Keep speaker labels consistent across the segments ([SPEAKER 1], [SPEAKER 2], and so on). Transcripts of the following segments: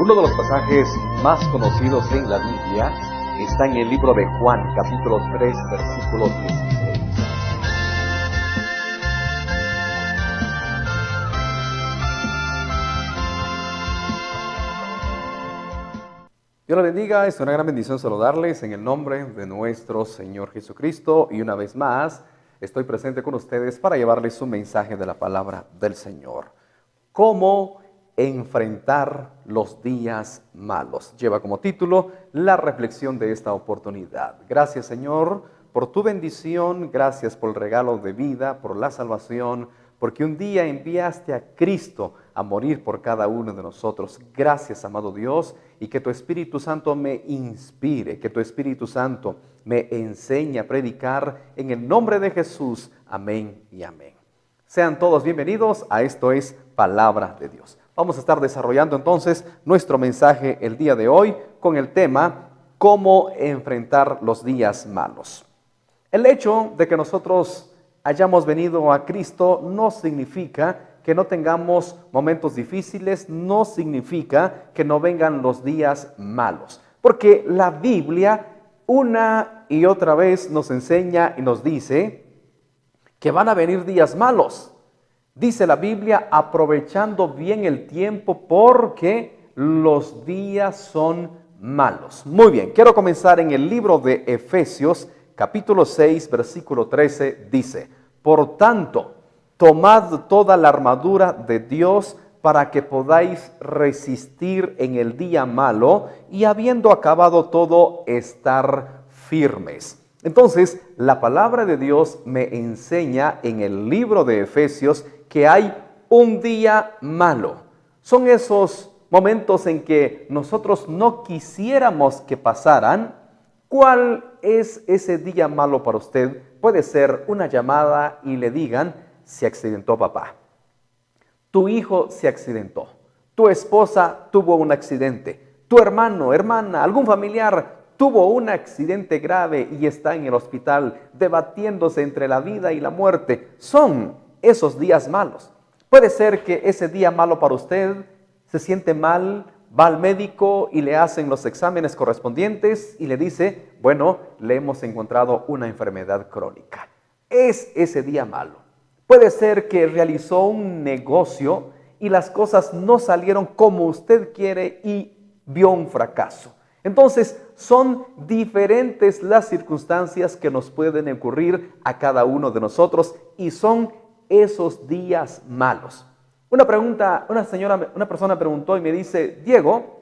[SPEAKER 1] Uno de los pasajes más conocidos en la Biblia está en el libro de Juan, capítulo 3, versículo 16. Dios les bendiga, es una gran bendición saludarles en el nombre de nuestro Señor Jesucristo y una vez más estoy presente con ustedes para llevarles un mensaje de la palabra del Señor. ¿Cómo enfrentar los días malos? Lleva como título la reflexión de esta oportunidad. Gracias, Señor, por tu bendición, gracias por el regalo de vida, por la salvación, porque un día enviaste a Cristo a morir por cada uno de nosotros. Gracias, amado Dios, y que tu Espíritu Santo me inspire, que tu Espíritu Santo me enseñe a predicar en el nombre de Jesús. Amén y amén. Sean todos bienvenidos a Esto es Palabra de Dios. Vamos a estar desarrollando entonces nuestro mensaje el día de hoy con el tema ¿Cómo enfrentar los días malos? El hecho de que nosotros hayamos venido a Cristo no significa que no tengamos momentos difíciles, no significa que no vengan los días malos. Porque la Biblia una y otra vez nos enseña y nos dice que van a venir días malos. Dice la Biblia, aprovechando bien el tiempo porque los días son malos. Muy bien, quiero comenzar en el libro de Efesios, capítulo 6, versículo 13, dice: por tanto, tomad toda la armadura de Dios para que podáis resistir en el día malo y habiendo acabado todo, estar firmes. Entonces, la palabra de Dios me enseña en el libro de Efesios que hay un día malo. Son esos momentos en que nosotros no quisiéramos que pasaran. ¿Cuál es ese día malo para usted? Puede ser una llamada y le digan: se accidentó papá, tu hijo se accidentó, tu esposa tuvo un accidente, tu hermano, hermana, algún familiar tuvo un accidente grave y está en el hospital debatiéndose entre la vida y la muerte. Son esos días malos. Puede ser que ese día malo para usted se siente mal, va al médico y le hacen los exámenes correspondientes y le dice: bueno, le hemos encontrado una enfermedad crónica. Es ese día malo. Puede ser que realizó un negocio y las cosas no salieron como usted quiere y vio un fracaso. Entonces, son diferentes las circunstancias que nos pueden ocurrir a cada uno de nosotros y son esos días malos. Una persona preguntó y me dice: Diego,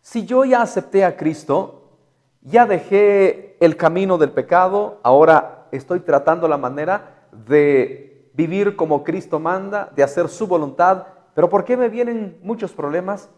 [SPEAKER 1] si yo ya acepté a Cristo, ya dejé el camino del pecado, ahora estoy tratando la manera de vivir como Cristo manda, de hacer su voluntad, pero ¿por qué me vienen muchos problemas?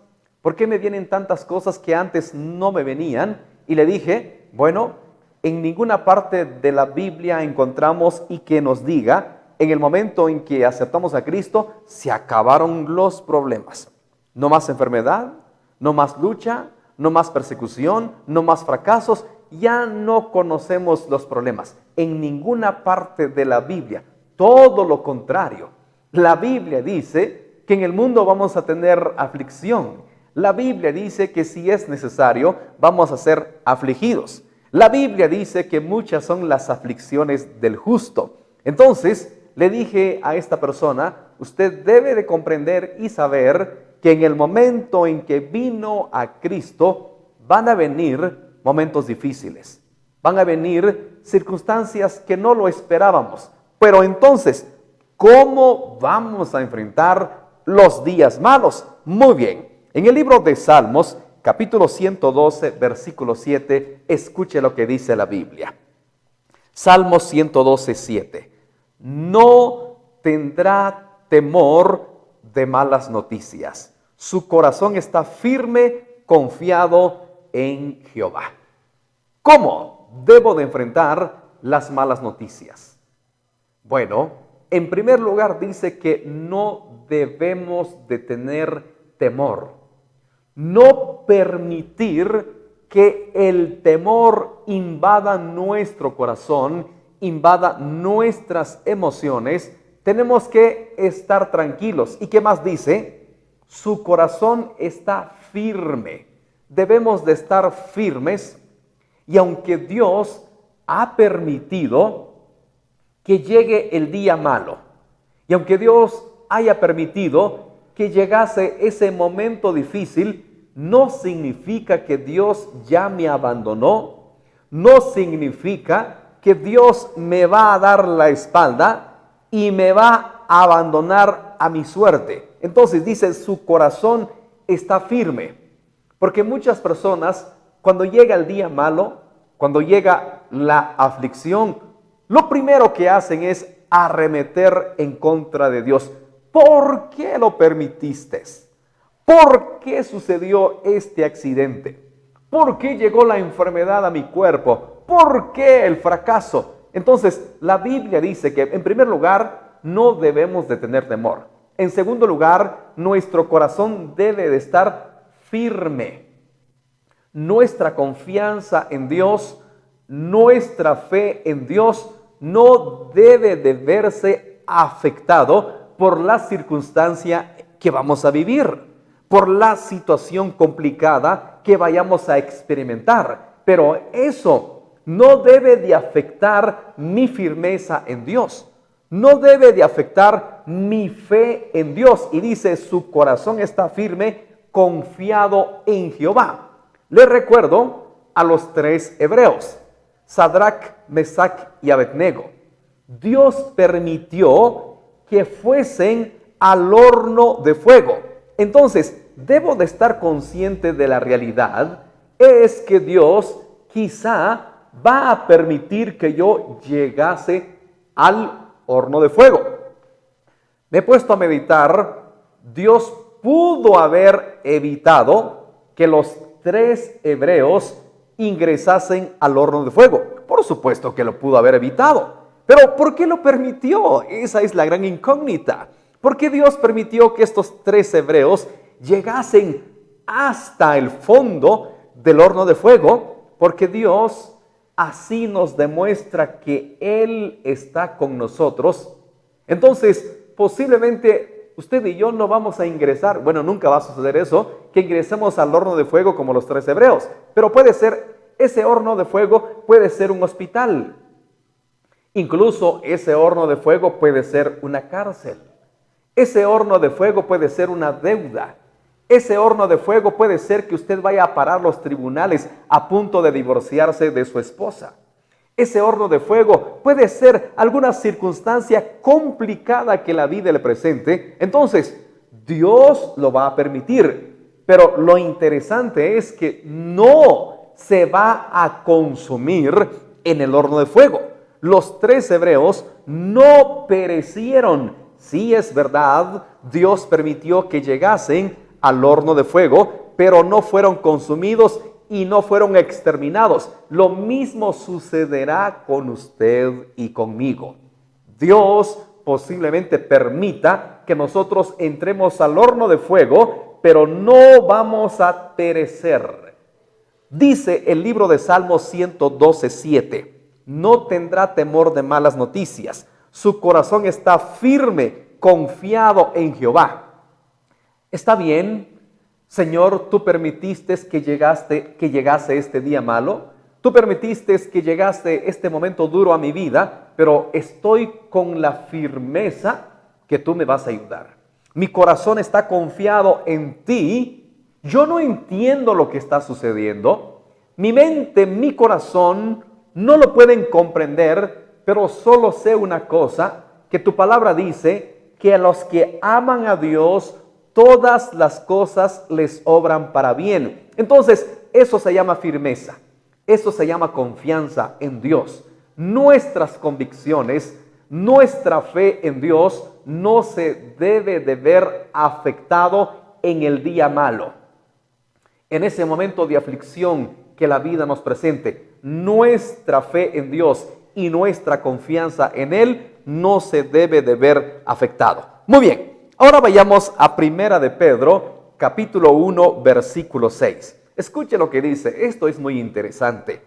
[SPEAKER 1] ¿Por qué me vienen tantas cosas que antes no me venían? Y le dije: bueno, en ninguna parte de la Biblia encontramos y que nos diga en el momento en que aceptamos a Cristo, se acabaron los problemas. No más enfermedad, no más lucha, no más persecución, no más fracasos. Ya no conocemos los problemas. En ninguna parte de la Biblia. Todo lo contrario. La Biblia dice que en el mundo vamos a tener aflicción. La Biblia dice que si es necesario, vamos a ser afligidos. La Biblia dice que muchas son las aflicciones del justo. Entonces, le dije a esta persona: usted debe de comprender y saber que en el momento en que vino a Cristo van a venir momentos difíciles, van a venir circunstancias que no lo esperábamos. Pero entonces, ¿cómo vamos a enfrentar los días malos? Muy bien, en el libro de Salmos, capítulo 112, versículo 7, escuche lo que dice la Biblia. Salmos 112, 7. No tendrá temor de malas noticias. Su corazón está firme, confiado en Jehová. ¿Cómo debo de enfrentar las malas noticias? Bueno, en primer lugar dice que no debemos de tener temor. No permitir que el temor invada nuestro corazón, invada nuestras emociones. Tenemos que estar tranquilos. ¿Y qué más dice? su corazón está firme. Debemos de estar firmes, y aunque Dios ha permitido que llegue el día malo, y aunque Dios haya permitido que llegase ese momento difícil, no significa que Dios ya me abandonó, no significa que Dios me va a dar la espalda y me va a abandonar a mi suerte. Entonces dice, su corazón está firme, porque muchas personas, cuando llega el día malo, cuando llega la aflicción, lo primero que hacen es arremeter en contra de Dios. ¿Por qué lo permitiste? ¿Por qué sucedió este accidente? ¿Por qué llegó la enfermedad a mi cuerpo? ¿Por qué el fracaso? Entonces, la Biblia dice que, en primer lugar, no debemos de tener temor. En segundo lugar, nuestro corazón debe de estar firme. Nuestra confianza en Dios, nuestra fe en Dios no debe de verse afectado por la circunstancia que vamos a vivir, por la situación complicada que vayamos a experimentar. Pero eso no debe de afectar mi firmeza en Dios, no debe de afectar mi fe en Dios. Y dice, su corazón está firme, confiado en Jehová. Les recuerdo a los 3 hebreos, Sadrach, Mesach y Abednego. Dios permitió que fuesen al horno de fuego. Entonces, debo de estar consciente de la realidad, es que Dios quizá va a permitir que yo llegase al horno de fuego. Me he puesto a meditar, Dios pudo haber evitado que los 3 hebreos ingresasen al horno de fuego. Por supuesto que lo pudo haber evitado. Pero ¿por qué lo permitió? Esa es la gran incógnita. ¿Por qué Dios permitió que estos 3 hebreos llegasen hasta el fondo del horno de fuego? Porque Dios así nos demuestra que Él está con nosotros. Entonces, posiblemente usted y yo no vamos a ingresar, bueno, nunca va a suceder eso, que ingresemos al horno de fuego como los 3 hebreos. Pero puede ser, ese horno de fuego puede ser un hospital. Incluso ese horno de fuego puede ser una cárcel. Ese horno de fuego puede ser una deuda. Ese horno de fuego puede ser que usted vaya a parar los tribunales a punto de divorciarse de su esposa. Ese horno de fuego puede ser alguna circunstancia complicada que la vida le presente. Entonces, Dios lo va a permitir. Pero lo interesante es que no se va a consumir en el horno de fuego. Los 3 hebreos no perecieron. Sí, es verdad, Dios permitió que llegasen al horno de fuego, pero no fueron consumidos y no fueron exterminados. Lo mismo sucederá con usted y conmigo. Dios posiblemente permita que nosotros entremos al horno de fuego, pero no vamos a perecer. Dice el libro de Salmos 112:7, no tendrá temor de malas noticias. Su corazón está firme, confiado en Jehová. Está bien, Señor, tú permitiste que llegase este día malo. Tú permitiste que llegase este momento duro a mi vida, pero estoy con la firmeza que tú me vas a ayudar. Mi corazón está confiado en ti. Yo no entiendo lo que está sucediendo. Mi mente, mi corazón no lo pueden comprender, pero solo sé una cosa, que tu palabra dice que a los que aman a Dios, todas las cosas les obran para bien. Entonces, eso se llama firmeza, eso se llama confianza en Dios. Nuestras convicciones, nuestra fe en Dios no se debe de ver afectado en el día malo. En ese momento de aflicción que la vida nos presente, nuestra fe en Dios y nuestra confianza en Él no se debe de ver afectado. Muy bien, ahora vayamos a Primera de Pedro, capítulo 1, versículo 6. Escuche lo que dice, esto es muy interesante.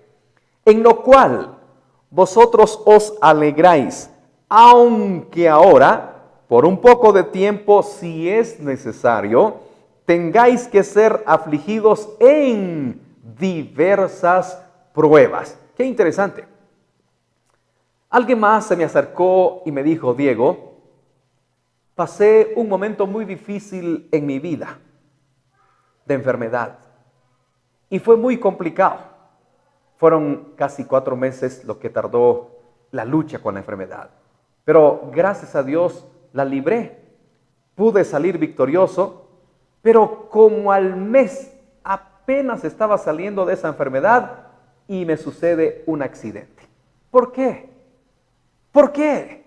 [SPEAKER 1] En lo cual vosotros os alegráis, aunque ahora, por un poco de tiempo, si es necesario, tengáis que ser afligidos en diversas pruebas. Qué interesante. Alguien más se me acercó y me dijo: Diego, pasé un momento muy difícil en mi vida de enfermedad y fue muy complicado. Fueron casi 4 meses lo que tardó la lucha con la enfermedad, pero gracias a Dios la libré. Pude salir victorioso, pero como al mes apenas estaba saliendo de esa enfermedad y me sucede un accidente. ¿Por qué? ¿Por qué?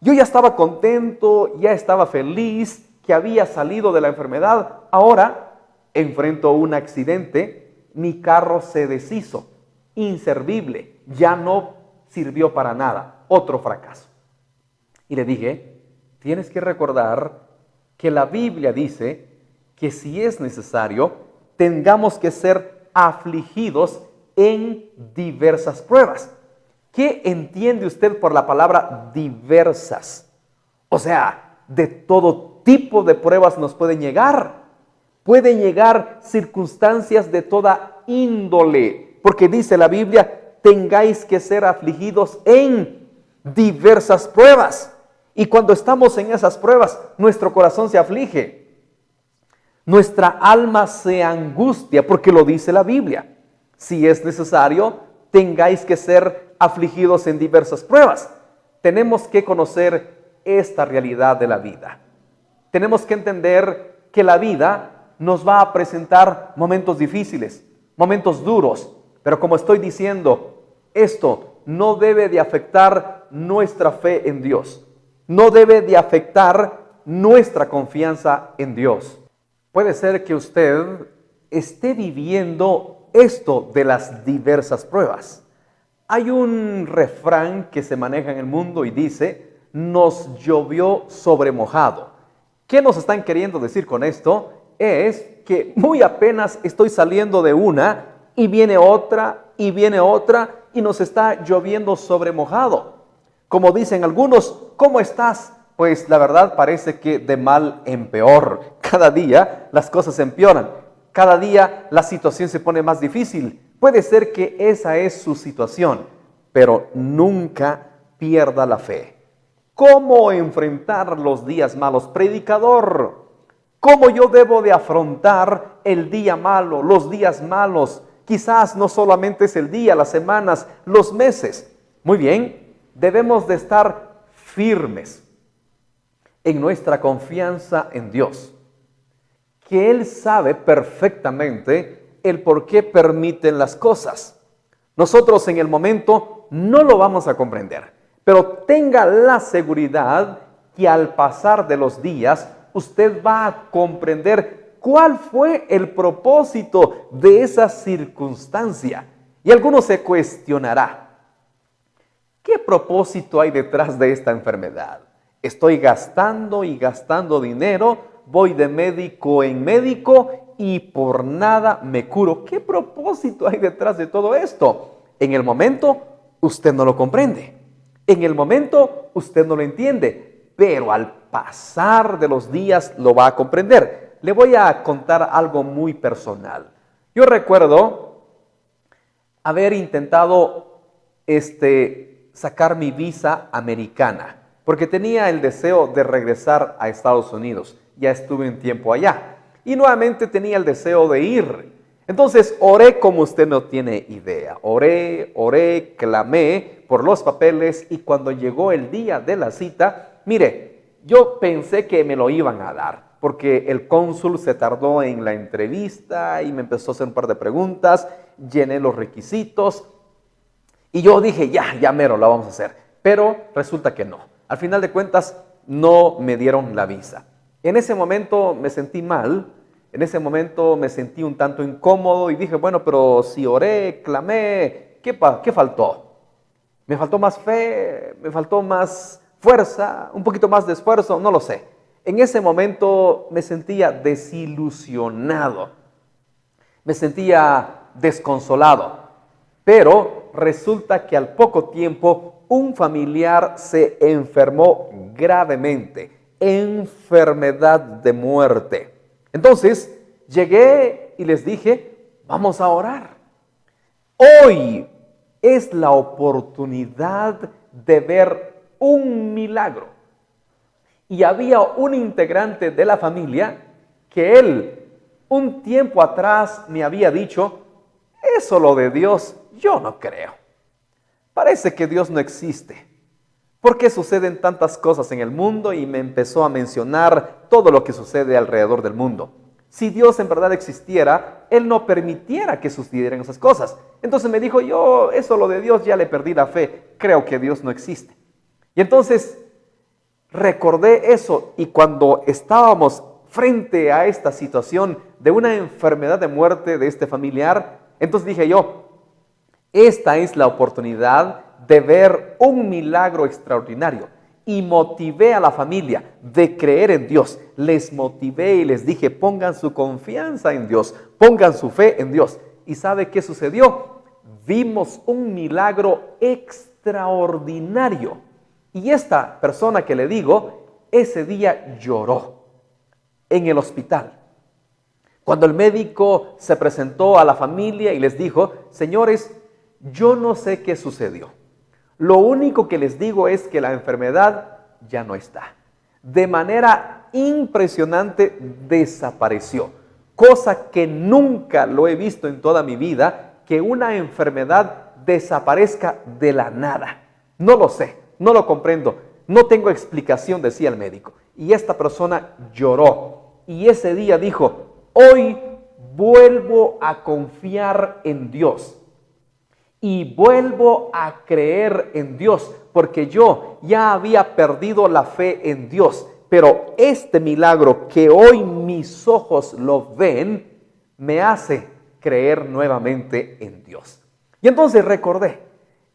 [SPEAKER 1] Yo ya estaba contento, ya estaba feliz que había salido de la enfermedad. Ahora enfrento un accidente, mi carro se deshizo, inservible, ya no sirvió para nada, otro fracaso. Y le dije: tienes que recordar que la Biblia dice que si es necesario, tengamos que ser afligidos en diversas pruebas. ¿Qué entiende usted por la palabra diversas? O sea, de todo tipo de pruebas nos pueden llegar. Pueden llegar circunstancias de toda índole, porque dice la Biblia: tengáis que ser afligidos en diversas pruebas. Y cuando estamos en esas pruebas, nuestro corazón se aflige. Nuestra alma se angustia, porque lo dice la Biblia. Si es necesario, tengáis que ser afligidos en diversas pruebas. Tenemos que conocer esta realidad de la vida. Tenemos que entender que la vida nos va a presentar momentos difíciles, momentos duros, pero como estoy diciendo, esto no debe de afectar nuestra fe en Dios, no debe de afectar nuestra confianza en Dios. Puede ser que usted esté viviendo esto de las diversas pruebas. Hay un refrán que se maneja en el mundo y dice: nos llovió sobre mojado. ¿Qué nos están queriendo decir con esto? Es que muy apenas estoy saliendo de una y viene otra y viene otra y nos está lloviendo sobre mojado. Como dicen algunos: ¿cómo estás? Pues la verdad parece que de mal en peor. Cada día las cosas empeoran. Cada día la situación se pone más difícil. Puede ser que esa es su situación, pero nunca pierda la fe. ¿Cómo enfrentar los días malos? Predicador, ¿cómo yo debo de afrontar el día malo, los días malos? Quizás no solamente es el día, las semanas, los meses. Muy bien, debemos de estar firmes en nuestra confianza en Dios, que Él sabe perfectamente el por qué permiten las cosas. Nosotros en el momento no lo vamos a comprender, pero tenga la seguridad que al pasar de los días usted va a comprender cuál fue el propósito de esa circunstancia. Y alguno se cuestionará: ¿qué propósito hay detrás de esta enfermedad? Estoy gastando y gastando dinero, voy de médico en médico y por nada me curo. ¿Qué propósito hay detrás de todo esto? En el momento usted no lo comprende. En el momento usted no lo entiende, pero al pasar de los días lo va a comprender. Le voy a contar algo muy personal. Yo recuerdo haber intentado sacar mi visa americana, porque tenía el deseo de regresar a Estados Unidos. Ya estuve un tiempo allá y nuevamente tenía el deseo de ir. Entonces oré como usted no tiene idea. Oré, clamé por los papeles y cuando llegó el día de la cita, mire, yo pensé que me lo iban a dar, porque el cónsul se tardó en la entrevista y me empezó a hacer un par de preguntas, llené los requisitos y yo dije, ya mero, la vamos a hacer. Pero resulta que no. Al final de cuentas, no me dieron la visa. En ese momento me sentí mal, en ese momento me sentí un tanto incómodo y dije, bueno, pero si oré, clamé, ¿qué faltó? ¿Me faltó más fe? ¿Me faltó más fuerza? ¿Un poquito más de esfuerzo? No lo sé. En ese momento me sentía desilusionado, me sentía desconsolado, pero resulta que al poco tiempo un familiar se enfermó gravemente, enfermedad de muerte. Entonces llegué y les dije, vamos a orar. Hoy es la oportunidad de ver un milagro. Y había un integrante de la familia que él un tiempo atrás me había dicho, eso lo de Dios, yo no creo. Parece que Dios no existe. ¿Por qué suceden tantas cosas en el mundo? Y me empezó a mencionar todo lo que sucede alrededor del mundo. Si Dios en verdad existiera, Él no permitiera que sucedieran esas cosas. Entonces me dijo, yo eso lo de Dios ya le perdí la fe, creo que Dios no existe. Y entonces recordé eso y cuando estábamos frente a esta situación de una enfermedad de muerte de este familiar, entonces dije yo, esta es la oportunidad de ver un milagro extraordinario. Y motivé a la familia de creer en Dios. Les motivé y les dije, pongan su confianza en Dios, pongan su fe en Dios. ¿Y sabe qué sucedió? Vimos un milagro extraordinario. Y esta persona que le digo, ese día lloró en el hospital. Cuando el médico se presentó a la familia y les dijo, señores, yo no sé qué sucedió. Lo único que les digo es que la enfermedad ya no está. De manera impresionante desapareció. Cosa que nunca lo he visto en toda mi vida, que una enfermedad desaparezca de la nada. No lo sé, no lo comprendo, no tengo explicación, decía el médico. Y esta persona lloró. Y ese día dijo, hoy vuelvo a confiar en Dios. Y vuelvo a creer en Dios, porque yo ya había perdido la fe en Dios. Pero este milagro que hoy mis ojos lo ven, me hace creer nuevamente en Dios. Y entonces recordé,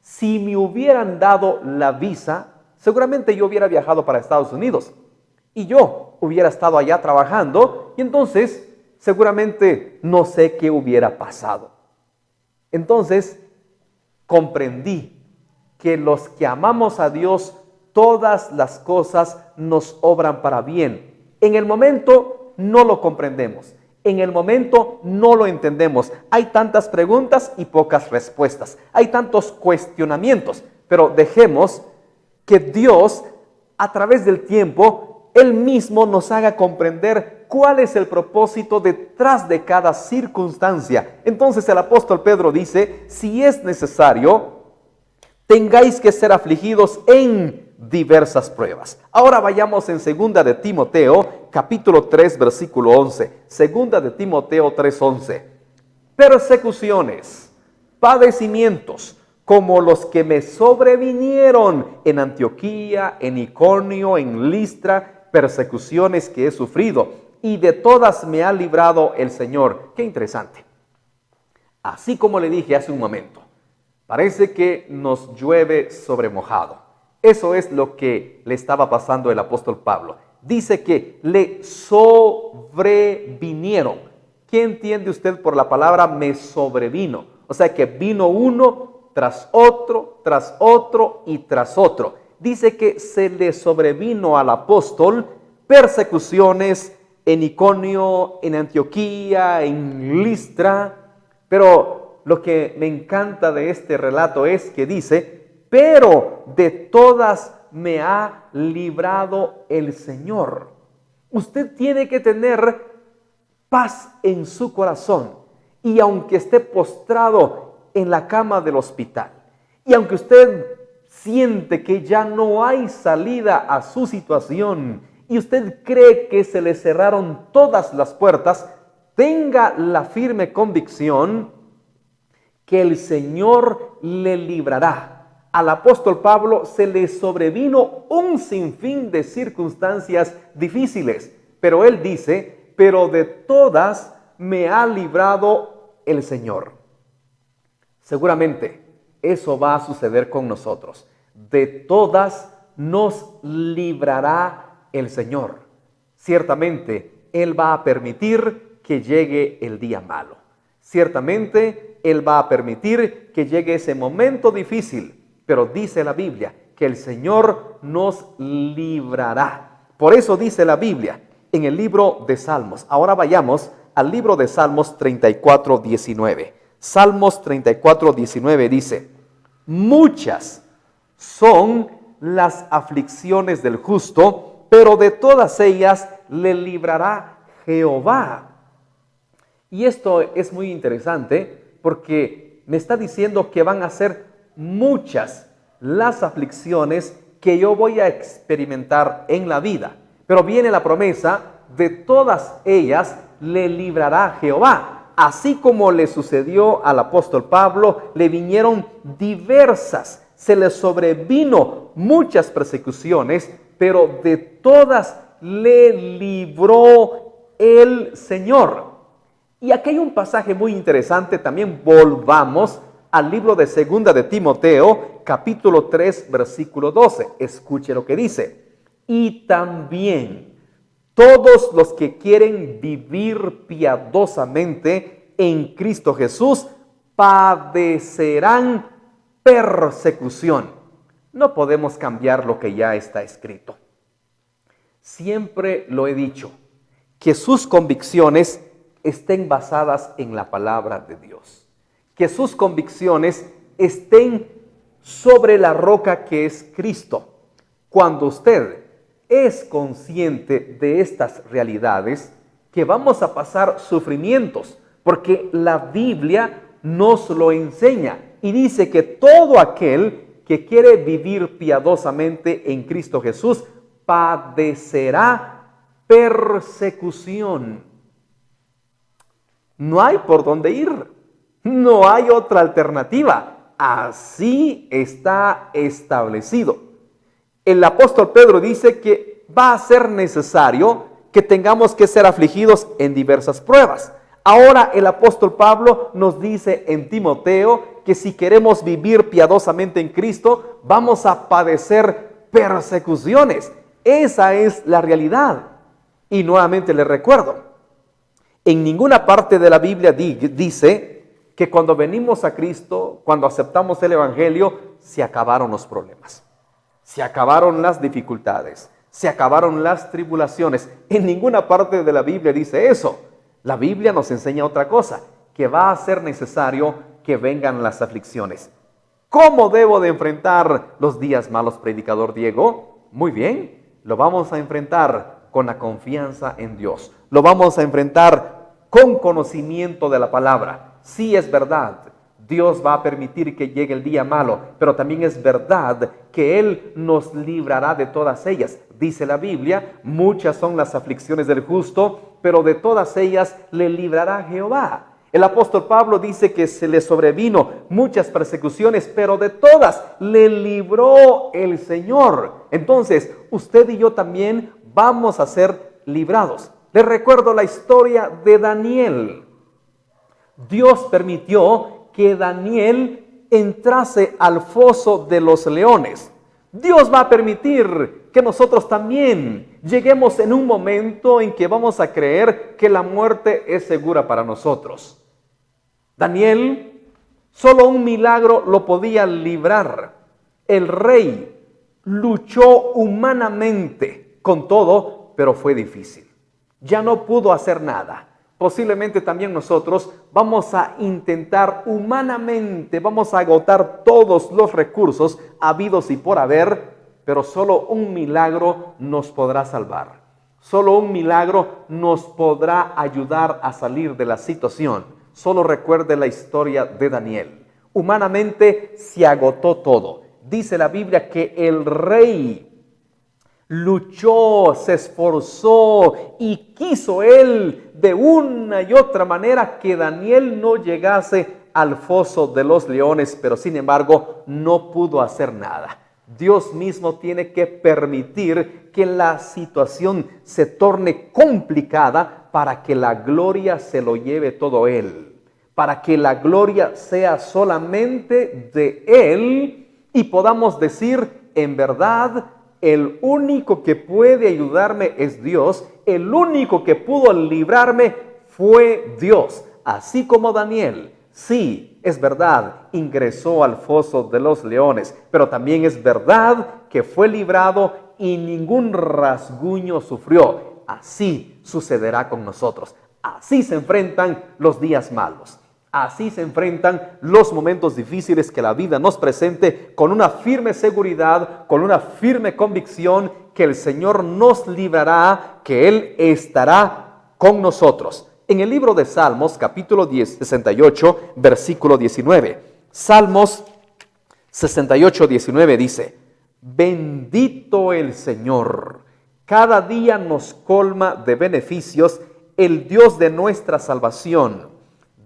[SPEAKER 1] si me hubieran dado la visa, seguramente yo hubiera viajado para Estados Unidos. Y yo hubiera estado allá trabajando, y entonces seguramente no sé qué hubiera pasado. Entonces comprendí que los que amamos a Dios, todas las cosas nos obran para bien. En el momento no lo comprendemos. En el momento no lo entendemos. Hay tantas preguntas y pocas respuestas. Hay tantos cuestionamientos. Pero dejemos que Dios, a través del tiempo, Él mismo nos haga comprender cuál es el propósito detrás de cada circunstancia. Entonces el apóstol Pedro dice, si es necesario, tengáis que ser afligidos en diversas pruebas. Ahora vayamos en 2 de Timoteo, capítulo 3, versículo 11. 2 de Timoteo 3, 11. Persecuciones, padecimientos, como los que me sobrevinieron en Antioquía, en Iconio, en Listra, persecuciones que he sufrido, y de todas me ha librado el Señor. Qué interesante. Así como le dije hace un momento, parece que nos llueve sobre mojado. Eso es lo que le estaba pasando el apóstol Pablo. Dice que le sobrevinieron. ¿Qué entiende usted por la palabra me sobrevino? O sea que vino uno tras otro y tras otro. Dice que se le sobrevino al apóstol persecuciones en Iconio, en Antioquía, en Listra. Pero lo que me encanta de este relato es que dice, pero de todas me ha librado el Señor. Usted tiene que tener paz en su corazón. Y aunque esté postrado en la cama del hospital, y aunque usted siente que ya no hay salida a su situación, y usted cree que se le cerraron todas las puertas, tenga la firme convicción que el Señor le librará. Al apóstol Pablo se le sobrevino un sinfín de circunstancias difíciles, pero él dice, pero de todas me ha librado el Señor. Seguramente eso va a suceder con nosotros. De todas nos librará el Señor. Ciertamente, Él va a permitir que llegue el día malo. Ciertamente, Él va a permitir que llegue ese momento difícil. Pero dice la Biblia que el Señor nos librará. Por eso dice la Biblia en el libro de Salmos. Ahora vayamos al libro de Salmos 34:19. Salmos 34:19 dice: muchas son las aflicciones del justo, pero de todas ellas le librará Jehová. Y esto es muy interesante porque me está diciendo que van a ser muchas las aflicciones que yo voy a experimentar en la vida. Pero viene la promesa: de todas ellas le librará Jehová. Así como le sucedió al apóstol Pablo, le vinieron diversas, se le sobrevino muchas persecuciones, pero de todas le libró el Señor. Y aquí hay un pasaje muy interesante. También volvamos al libro de Segunda de Timoteo, capítulo 3, versículo 12. Escuche lo que dice: y también todos los que quieren vivir piadosamente en Cristo Jesús padecerán persecución. No podemos cambiar lo que ya está escrito. Siempre lo he dicho, que sus convicciones estén basadas en la palabra de Dios. Que sus convicciones estén sobre la roca que es Cristo. Cuando usted es consciente de estas realidades, que vamos a pasar sufrimientos, porque la Biblia nos lo enseña y dice que todo aquel que quiere vivir piadosamente en Cristo Jesús padecerá persecución. No hay por dónde ir, no hay otra alternativa, así está establecido. El apóstol Pedro dice que va a ser necesario que tengamos que ser afligidos en diversas pruebas. Ahora el apóstol Pablo nos dice en Timoteo que si queremos vivir piadosamente en Cristo, vamos a padecer persecuciones. Esa es la realidad. Y nuevamente les recuerdo, en ninguna parte de la Biblia dice que cuando venimos a Cristo, cuando aceptamos el Evangelio, se acabaron los problemas. Se acabaron las dificultades, se acabaron las tribulaciones. En ninguna parte de la Biblia dice eso. La Biblia nos enseña otra cosa, que va a ser necesario que vengan las aflicciones. ¿Cómo debo de enfrentar los días malos, predicador Diego? Muy bien, lo vamos a enfrentar con la confianza en Dios. Lo vamos a enfrentar con conocimiento de la palabra. Sí, es verdad, Dios va a permitir que llegue el día malo, pero también es verdad que Él nos librará de todas ellas. Dice la Biblia, muchas son las aflicciones del justo, pero de todas ellas le librará Jehová. El apóstol Pablo dice que se le sobrevino muchas persecuciones, pero de todas le libró el Señor. Entonces, usted y yo también vamos a ser librados. Les recuerdo la historia de Daniel. Dios permitió que Daniel entrase al foso de los leones. Dios va a permitir que nosotros también lleguemos en un momento en que vamos a creer que la muerte es segura para nosotros. Daniel, solo un milagro lo podía librar. El rey luchó humanamente con todo, pero fue difícil. Ya no pudo hacer nada. Posiblemente también nosotros vamos a intentar humanamente, vamos a agotar todos los recursos habidos y por haber, pero solo un milagro nos podrá salvar. Solo un milagro nos podrá ayudar a salir de la situación. Solo recuerde la historia de Daniel. Humanamente se agotó todo. Dice la Biblia que el rey luchó, se esforzó y quiso él de una y otra manera que Daniel no llegase al foso de los leones, pero sin embargo no pudo hacer nada. Dios mismo tiene que permitir que la situación se torne complicada para que la gloria se lo lleve todo Él, para que la gloria sea solamente de Él y podamos decir, en verdad, el único que puede ayudarme es Dios, el único que pudo librarme fue Dios. Así como Daniel, sí, es verdad, ingresó al foso de los leones, pero también es verdad que fue librado y ningún rasguño sufrió. así sucederá con nosotros. Así se enfrentan los días malos. Así se enfrentan los momentos difíciles que la vida nos presente, con una firme seguridad, con una firme convicción que el Señor nos librará, que Él estará con nosotros. En el libro de Salmos, capítulo 68, versículo 19. Salmos 68, 19 dice: bendito el Señor, cada día nos colma de beneficios el Dios de nuestra salvación.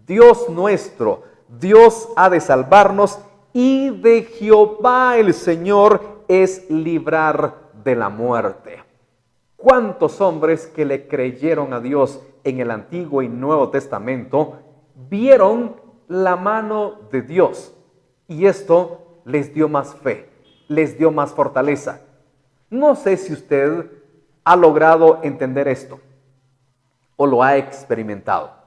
[SPEAKER 1] Dios nuestro, Dios ha de salvarnos, y de Jehová el Señor es librar de la muerte. ¿Cuántos hombres que le creyeron a Dios en el Antiguo y Nuevo Testamento vieron la mano de Dios? Y esto les dio más fe, les dio más fortaleza. No sé si usted ha logrado entender esto o lo ha experimentado.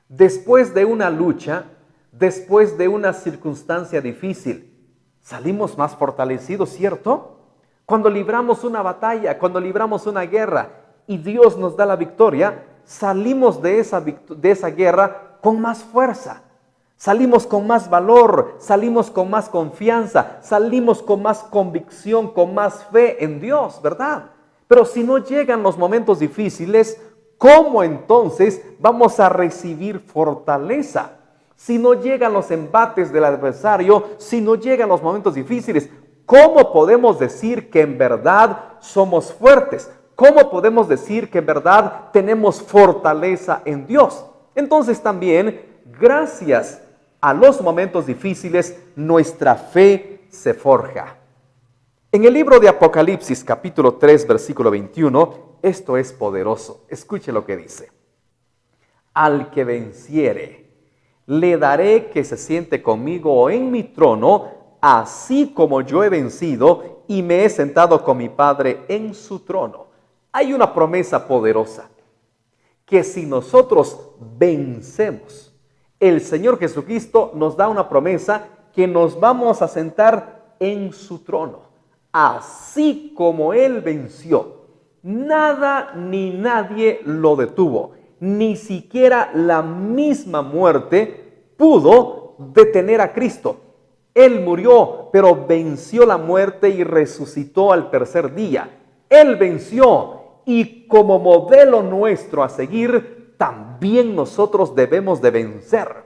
[SPEAKER 1] Después de una lucha, después de una circunstancia difícil, salimos más fortalecidos, ¿cierto? Cuando libramos una batalla, cuando libramos una guerra y Dios nos da la victoria, salimos de esa guerra con más fuerza. Salimos con más valor, salimos con más confianza, salimos con más convicción, con más fe en Dios, ¿verdad? Pero si no llegan los momentos difíciles, ¿cómo entonces vamos a recibir fortaleza? Si no llegan los embates del adversario, si no llegan los momentos difíciles, ¿cómo podemos decir que en verdad somos fuertes? ¿Cómo podemos decir que en verdad tenemos fortaleza en Dios? Entonces también, gracias a los momentos difíciles, nuestra fe se forja. En el libro de Apocalipsis, capítulo 3, versículo 21, esto es poderoso. Escuche lo que dice: al que venciere, le daré que se siente conmigo en mi trono, así como yo he vencido y me he sentado con mi Padre en su trono. Hay una promesa poderosa, que si nosotros vencemos, el Señor Jesucristo nos da una promesa que nos vamos a sentar en su trono, así como Él venció. Nada ni nadie lo detuvo, ni siquiera la misma muerte pudo detener a Cristo. Él murió, pero venció la muerte y resucitó al tercer día. Él venció, y como modelo nuestro a seguir, también nosotros debemos de vencer.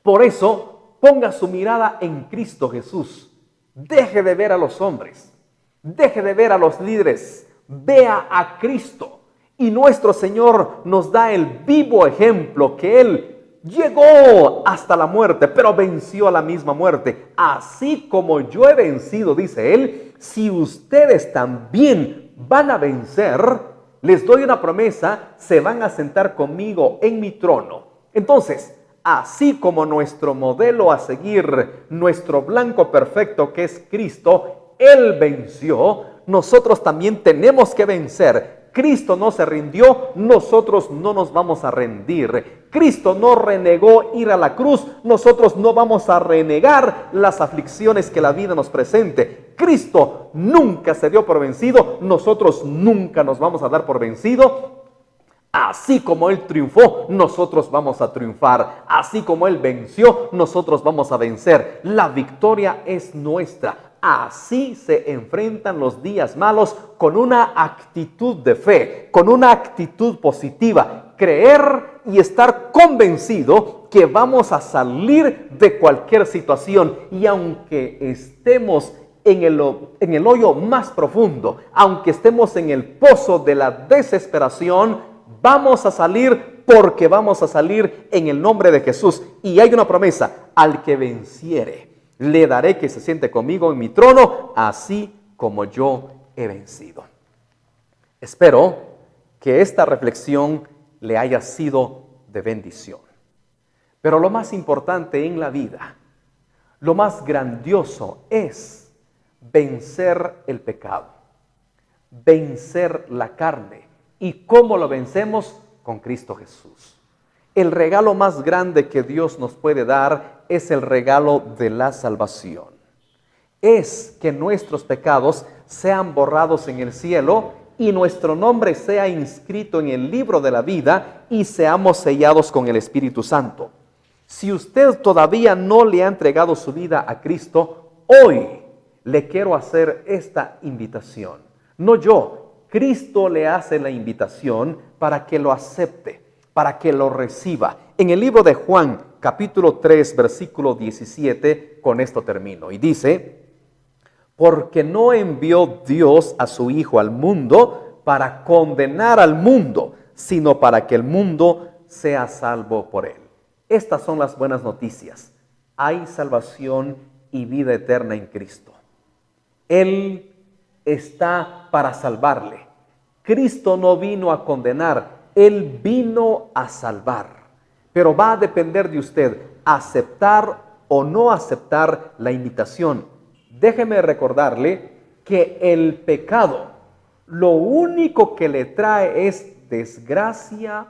[SPEAKER 1] Por eso, ponga su mirada en Cristo Jesús. Deje de ver a los hombres, deje de ver a los líderes, vea a Cristo. Y nuestro Señor nos da el vivo ejemplo que Él llegó hasta la muerte, pero venció a la misma muerte. Así como yo he vencido, dice Él, si ustedes también van a vencer, les doy una promesa, se van a sentar conmigo en mi trono. Entonces, así como nuestro modelo a seguir, nuestro blanco perfecto que es Cristo, Él venció, nosotros también tenemos que vencer. Cristo no se rindió, nosotros no nos vamos a rendir. Cristo no renegó ir a la cruz, nosotros no vamos a renegar las aflicciones que la vida nos presente. Cristo nunca se dio por vencido, nosotros nunca nos vamos a dar por vencido. Así como Él triunfó, nosotros vamos a triunfar. Así como Él venció, nosotros vamos a vencer. La victoria es nuestra. Así se enfrentan los días malos, con una actitud de fe, con una actitud positiva. Creer y estar convencido que vamos a salir de cualquier situación. Y aunque estemos en el hoyo más profundo, aunque estemos en el pozo de la desesperación, vamos a salir, porque vamos a salir en el nombre de Jesús. Y hay una promesa: al que venciere, le daré que se siente conmigo en mi trono, así como yo he vencido. Espero que esta reflexión le haya sido de bendición. Pero lo más importante en la vida, lo más grandioso es vencer el pecado, vencer la carne. ¿Y cómo lo vencemos? Con Cristo Jesús. El regalo más grande que Dios nos puede dar es el regalo de la salvación. Es que nuestros pecados sean borrados en el cielo y nuestro nombre sea inscrito en el libro de la vida y seamos sellados con el Espíritu Santo. Si usted todavía no le ha entregado su vida a Cristo, hoy le quiero hacer esta invitación. No yo, Cristo le hace la invitación para que lo acepte, para que lo reciba. En el libro de Juan, capítulo 3, versículo 17, con esto termino. Y dice: porque no envió Dios a su Hijo al mundo para condenar al mundo, sino para que el mundo sea salvo por él. Estas son las buenas noticias. Hay salvación y vida eterna en Cristo. Él está para salvarle. Cristo no vino a condenar, Él vino a salvar. Pero va a depender de usted aceptar o no aceptar la invitación. Déjeme recordarle que el pecado, lo único que le trae es desgracia,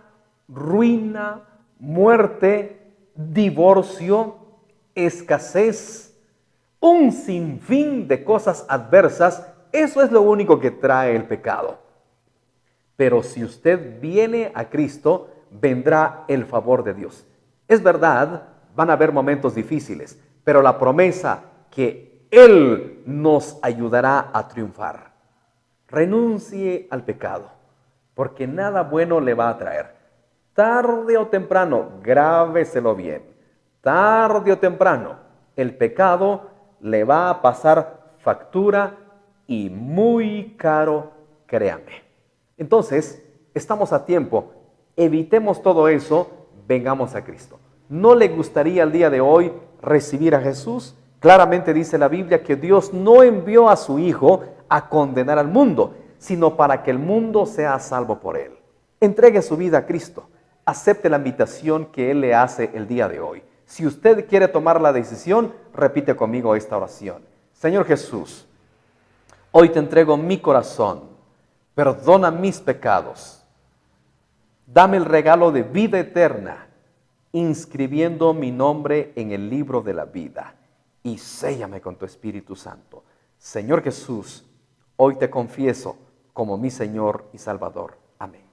[SPEAKER 1] ruina, muerte, divorcio, escasez, un sinfín de cosas adversas. Eso es lo único que trae el pecado. Pero si usted viene a Cristo, vendrá el favor de Dios. Es verdad, van a haber momentos difíciles, pero la promesa que Él nos ayudará a triunfar. Renuncie al pecado, porque nada bueno le va a traer. Tarde o temprano, grábeselo bien, tarde o temprano, el pecado le va a pasar factura y muy caro, créame. Entonces, estamos a tiempo, evitemos todo eso, vengamos a Cristo. ¿No le gustaría el día de hoy recibir a Jesús? Claramente dice la Biblia que Dios no envió a su Hijo a condenar al mundo, sino para que el mundo sea salvo por Él. Entregue su vida a Cristo. Acepte la invitación que Él le hace el día de hoy. Si usted quiere tomar la decisión, repite conmigo esta oración. Señor Jesús, hoy te entrego mi corazón. Perdona mis pecados. Dame el regalo de vida eterna, inscribiendo mi nombre en el libro de la vida. Y séllame con tu Espíritu Santo. Señor Jesús, hoy te confieso como mi Señor y Salvador. Amén.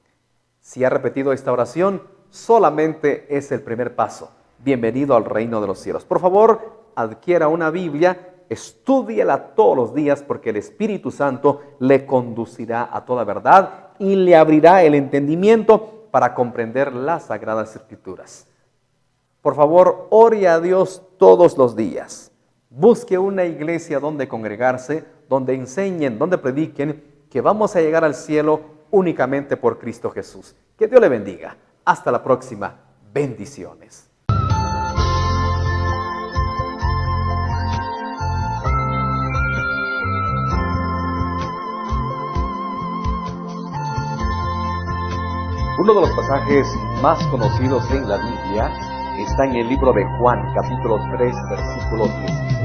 [SPEAKER 1] Si ha repetido esta oración, solamente es el primer paso. Bienvenido al reino de los cielos. Por favor, adquiera una Biblia, estúdiela todos los días, porque el Espíritu Santo le conducirá a toda verdad y le abrirá el entendimiento para comprender las Sagradas Escrituras. Por favor, ore a Dios todos los días. Busque una iglesia donde congregarse, donde enseñen, donde prediquen, que vamos a llegar al cielo únicamente por Cristo Jesús. Que Dios le bendiga. Hasta la próxima. Bendiciones. Uno de los pasajes más conocidos en la Biblia está en el libro de Juan, capítulo 3, versículo 10.